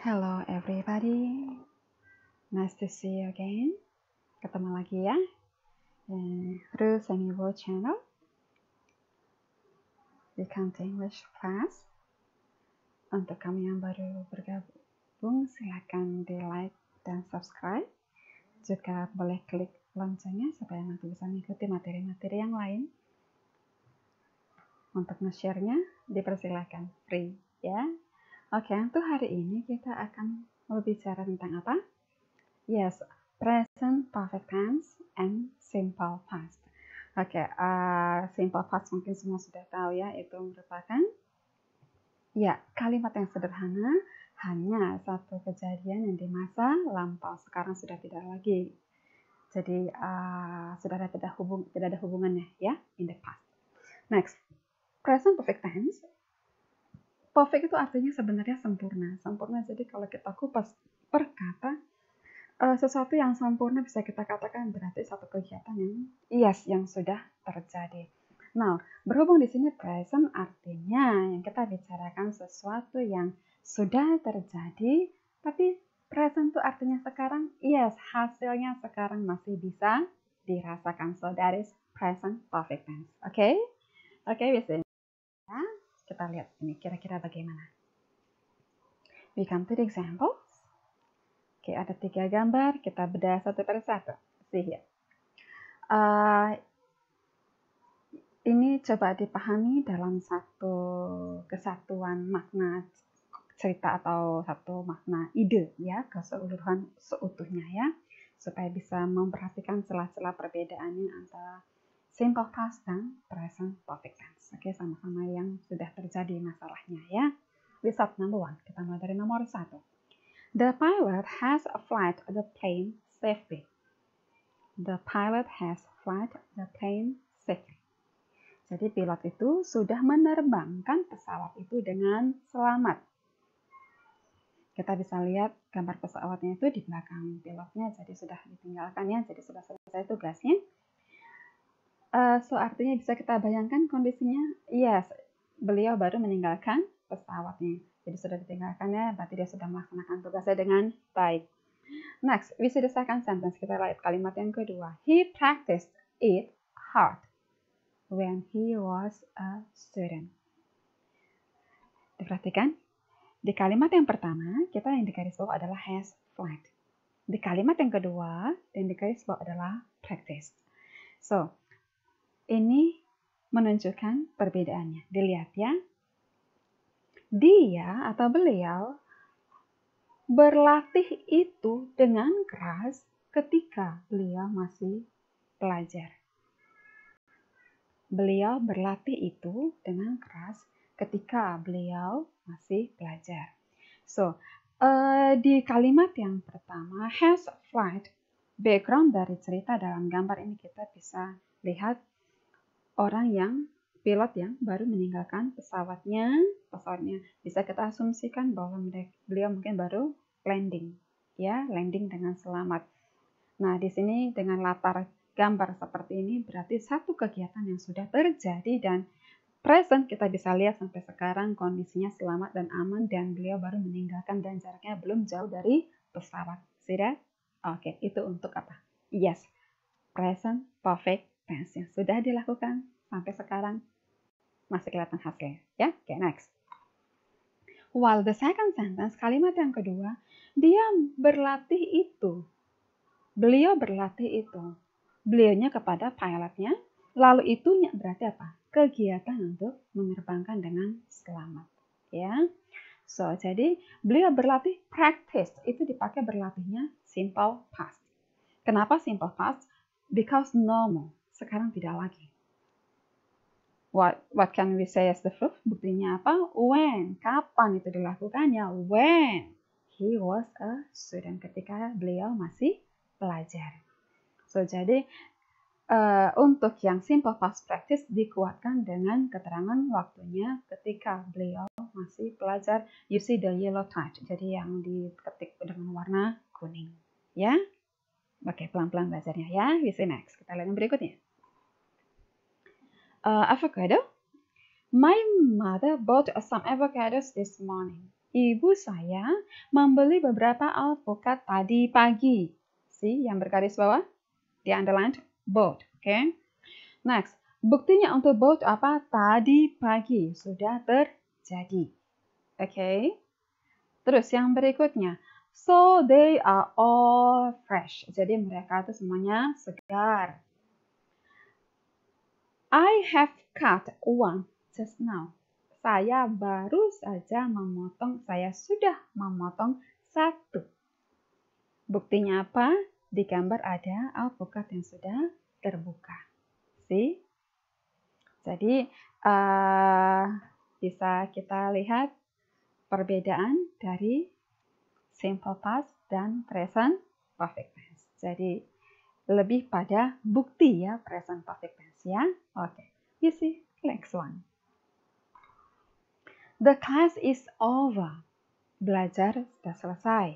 Hello everybody, nice to see you again. Ketemu lagi ya, through Semiwo channel. Welcome to English class. Untuk kamu yang baru bergabung, silakan di like dan subscribe. Juga boleh klik loncengnya supaya nanti bisa mengikuti materi-materi yang lain. Untuk nge-share-nya dipersilakan, free ya. Oke, untuk hari ini kita akan berbicara tentang apa? Yes, present perfect tense and simple past. Oke, simple past mungkin semua sudah tahu ya, itu merupakan kalimat yang sederhana, hanya satu kejadian yang di masa lampau, sekarang sudah tidak lagi. Jadi sudah tidak ada hubungannya ya, in the past. Next, present perfect tense. Perfect itu artinya sebenarnya sempurna. Sempurna, jadi kalau kita kupas per kata, sesuatu yang sempurna bisa kita katakan berarti satu kegiatan yang sudah terjadi. Nah, berhubung di sini present artinya yang kita bicarakan sesuatu yang sudah terjadi, tapi present itu artinya sekarang, hasilnya sekarang masih bisa dirasakan. So that is present perfect tense. Oke, biasanya kita lihat ini kira-kira bagaimana. We come to the example. Oke, ada 3 gambar, kita bedah satu per satu. Ini coba dipahami dalam satu kesatuan makna cerita atau satu makna ide ya, keseluruhan seutuhnya ya, supaya bisa memperhatikan celah-celah perbedaannya antara simple past dan present perfect tense. Oke, sama-sama yang sudah terjadi masalahnya ya. Result number 1, kita mulai dari nomor 1. The pilot has flight the plane safely. The pilot has flight the plane safely. Jadi pilot itu sudah menerbangkan pesawat itu dengan selamat. Kita bisa lihat gambar pesawatnya itu di belakang pilotnya, jadi sudah ditinggalkan ya, jadi sudah selesai tugasnya. So artinya bisa kita bayangkan kondisinya, beliau baru meninggalkan pesawatnya. Jadi sudah ditinggalkannya, berarti dia sudah melaksanakan tugasnya dengan baik. Next, we see the second sentence. Kita lihat kalimat yang kedua. He practiced it hard when he was a student. Diperhatikan, di kalimat yang pertama, kita yang digaris bawah adalah has flight. Di kalimat yang kedua, yang digaris bawah adalah practiced. So, ini menunjukkan perbedaannya. Dilihat ya. Dia atau beliau berlatih itu dengan keras ketika beliau masih pelajar. Beliau berlatih itu dengan keras ketika beliau masih pelajar. So, di kalimat yang pertama, has flight, background dari cerita dalam gambar ini kita bisa lihat orang yang pilot yang baru meninggalkan pesawatnya bisa kita asumsikan bahwa beliau mungkin baru landing dengan selamat. Nah, di sini dengan latar gambar seperti ini berarti satu kegiatan yang sudah terjadi dan present kita bisa lihat sampai sekarang kondisinya selamat dan aman dan beliau baru meninggalkan dan jaraknya belum jauh dari pesawat. Sudah? Oke, itu untuk apa? Yes, present perfect tense yang sudah dilakukan sampai sekarang masih kelihatan hasilnya ya. Oke, next. While the second sentence, kalimat yang kedua, beliau berlatih itu. Beliaunya kepada pilotnya, lalu itunya berarti apa? Kegiatan untuk menerbangkan dengan selamat ya. So, jadi beliau berlatih practice, itu dipakai berlatihnya simple past. Kenapa simple past? Because normal, sekarang tidak lagi. What can we say as the proof? Buktinya apa? When, kapan itu dilakukannya? When he was a student, ketika beliau masih pelajar. So, jadi untuk yang simple past practice dikuatkan dengan keterangan waktunya ketika beliau masih pelajar. You see the yellow touch, jadi yang diketik dengan warna kuning ya. Oke, pelan-pelan belajarnya ya. We see next. Kita lihat yang berikutnya. Avocado. My mother bought some avocados this morning. ibu saya membeli beberapa alpukat tadi pagi. See, yang bergaris bawah, di underline, bought. Okay? Next, buktinya untuk bought apa? Tadi pagi, sudah terjadi. Okay? Terus yang berikutnya, so they are all fresh. Jadi mereka itu semuanya segar. I have cut one just now. Saya sudah memotong satu. Buktinya apa? Di gambar ada alpukat yang sudah terbuka. See? Jadi, bisa kita lihat perbedaan dari simple past dan present perfect tense. Jadi, lebih pada bukti ya, present perfect tense ya. Oke, you see, next one. The class is over. Belajar sudah selesai.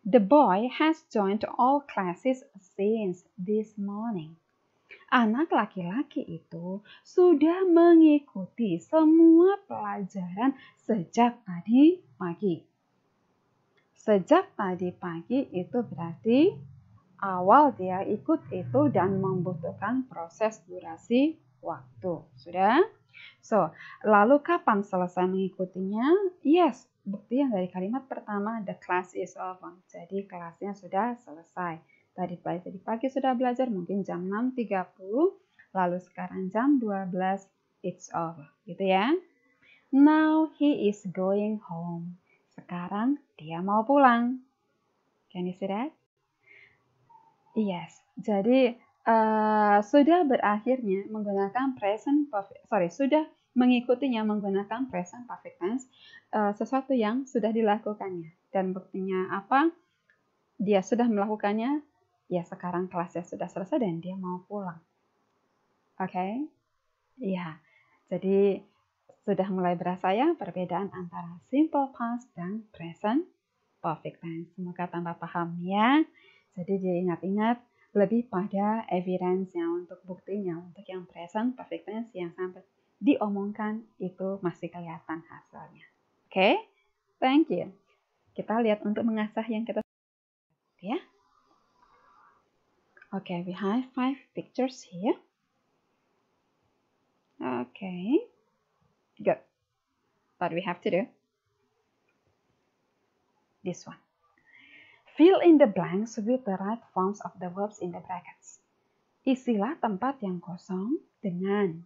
The boy has joined all classes since this morning. Anak laki-laki itu sudah mengikuti semua pelajaran sejak tadi pagi. Sejak tadi pagi itu berarti awal dia ikut itu dan membutuhkan proses durasi waktu. Sudah? So, lalu kapan selesai mengikutinya? Yes, bukti yang dari kalimat pertama, the class is over. Jadi kelasnya sudah selesai. Tadi pagi sudah belajar, mungkin jam 6.30, lalu sekarang jam 12, it's over. Gitu ya. Now he is going home. Sekarang dia mau pulang. Can you see that? Yes, jadi sudah berakhirnya menggunakan sudah mengikutinya menggunakan present perfect tense, sesuatu yang sudah dilakukannya. Dan buktinya apa? Dia sudah melakukannya, ya sekarang kelasnya sudah selesai dan dia mau pulang. Oke? Ya, jadi sudah mulai berasa ya perbedaan antara simple past dan present perfect tense. Semoga tambah paham ya. Jadi diingat-ingat lebih pada evidence-nya untuk buktinya. Untuk yang present perfect tense yang sampai diomongkan itu masih kelihatan hasilnya. Oke? Thank you. Kita lihat untuk mengasah yang kita ya. Okay, we have 5 pictures here. Okay. Good. What we have to do? This one. Fill in the blanks with the right forms of the verbs in the brackets. Isilah tempat yang kosong dengan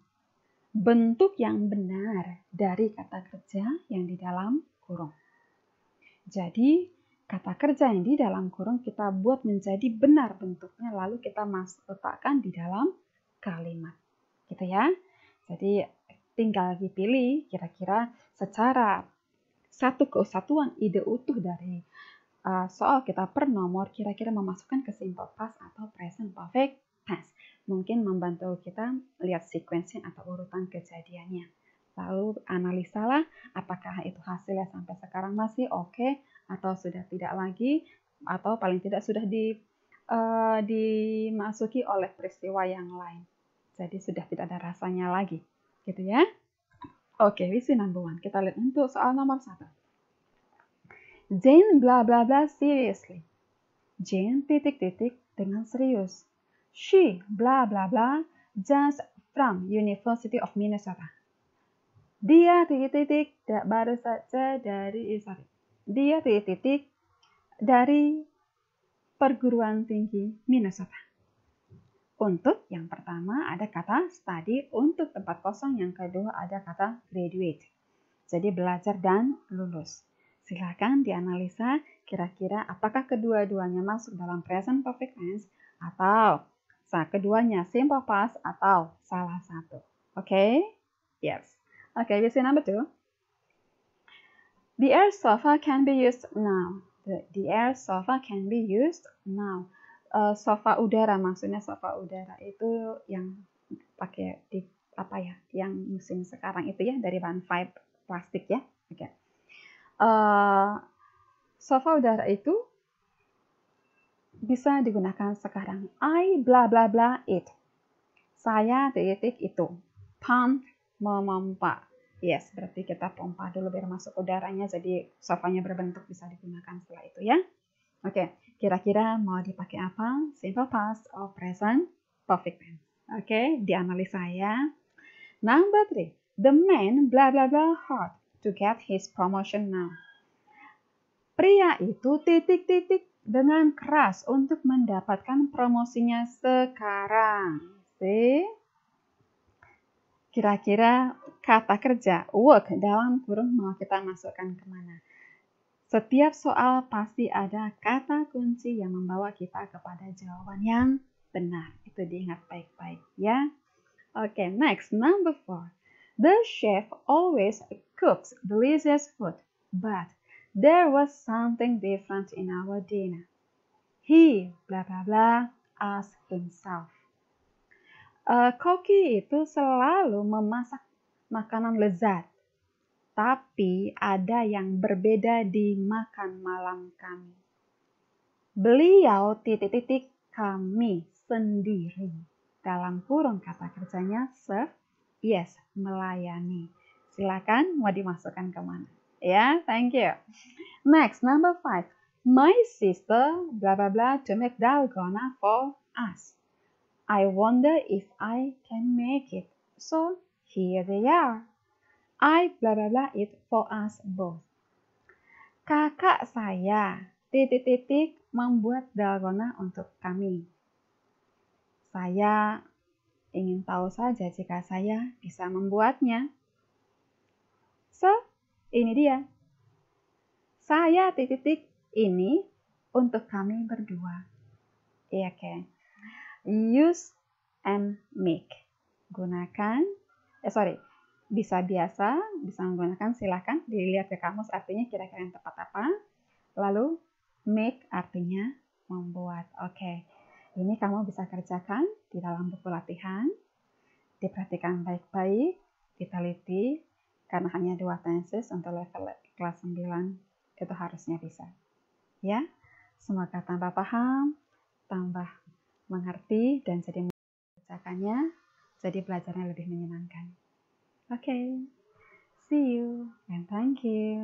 bentuk yang benar dari kata kerja yang di dalam kurung. Jadi, kata kerja yang di dalam kurung kita buat menjadi benar bentuknya, lalu kita letakkan di dalam kalimat. Gitu ya. Jadi, tinggal dipilih kira-kira secara satu kesatuan ide utuh dari soal kita per nomor kira-kira memasukkan ke simple past atau present perfect tense. Mungkin membantu kita lihat sequencing atau urutan kejadiannya. Lalu analisalah apakah itu hasilnya sampai sekarang masih oke atau sudah tidak lagi atau paling tidak sudah dimasuki oleh peristiwa yang lain. Jadi sudah tidak ada rasanya lagi. Gitu ya. Oke, we see number 1. Kita lihat untuk soal nomor 1. Jane bla bla bla seriously. Jane titik-titik dengan serius. She bla bla bla just from University of Minnesota. Dia titik-titik baru saja dari Dia titik-titik dari perguruan tinggi Minnesota. Untuk yang pertama ada kata study, untuk tempat kosong yang kedua ada kata graduate. Jadi belajar dan lulus. Silakan dianalisa kira-kira apakah kedua-duanya masuk dalam present perfect tense atau keduanya simple past atau salah satu. Oke? Yes. Okay, we see number 2. The air sofa can be used now. The air sofa can be used now. Sofa udara, maksudnya sofa udara itu yang pakai di yang musim sekarang itu ya, dari bahan fiber plastik ya. Oke. Sofa udara itu bisa digunakan sekarang. I bla bla bla it. Saya titik itu. Pump, memompa. Yes, berarti kita pompa dulu biar masuk udaranya, jadi sofanya berbentuk bisa digunakan setelah itu ya. Oke, kira-kira mau dipakai apa? Simple past or present perfect tense. Oke, dianalisa ya. Number 3, the man blah blah blah hard to get his promotion now. Pria itu titik-titik dengan keras untuk mendapatkan promosinya sekarang. See? Kira-kira kata kerja work dalam kurung mau kita masukkan kemana? Setiap soal pasti ada kata kunci yang membawa kita kepada jawaban yang benar. Itu diingat baik-baik ya. Oke, next, number 4. The chef always cooks delicious food, but there was something different in our dinner. He blah blah blah asked himself. Koki itu selalu memasak makanan lezat, tapi ada yang berbeda di makan malam kami. Beliau titik-titik kami sendiri. Dalam kurung kata kerjanya serve, yes, melayani. Silakan mau dimasukkan kemana? Ya, thank you. Next, number 5. My sister blah blah blah to make dalgona for us. I wonder if I can make it. So here they are. I blah blah blah it for us both. Kakak saya titik-titik membuat dalgona untuk kami. Saya ingin tahu saja jika saya bisa membuatnya. So, ini dia. Saya titik-titik ini untuk kami berdua. Iya, oke. Use and make. Gunakan, bisa biasa, bisa menggunakan, silakan dilihat ke kamus artinya kira-kira yang tepat apa. Lalu make artinya membuat. Oke, ini kamu bisa kerjakan di dalam buku latihan. Diperhatikan baik-baik, diteliti, karena hanya 2 tenses untuk level kelas 9 itu harusnya bisa. Ya, semoga tambah paham, tambah mengerti, dan jadi mengerjakannya, jadi belajarnya lebih menyenangkan. Okay, see you and thank you.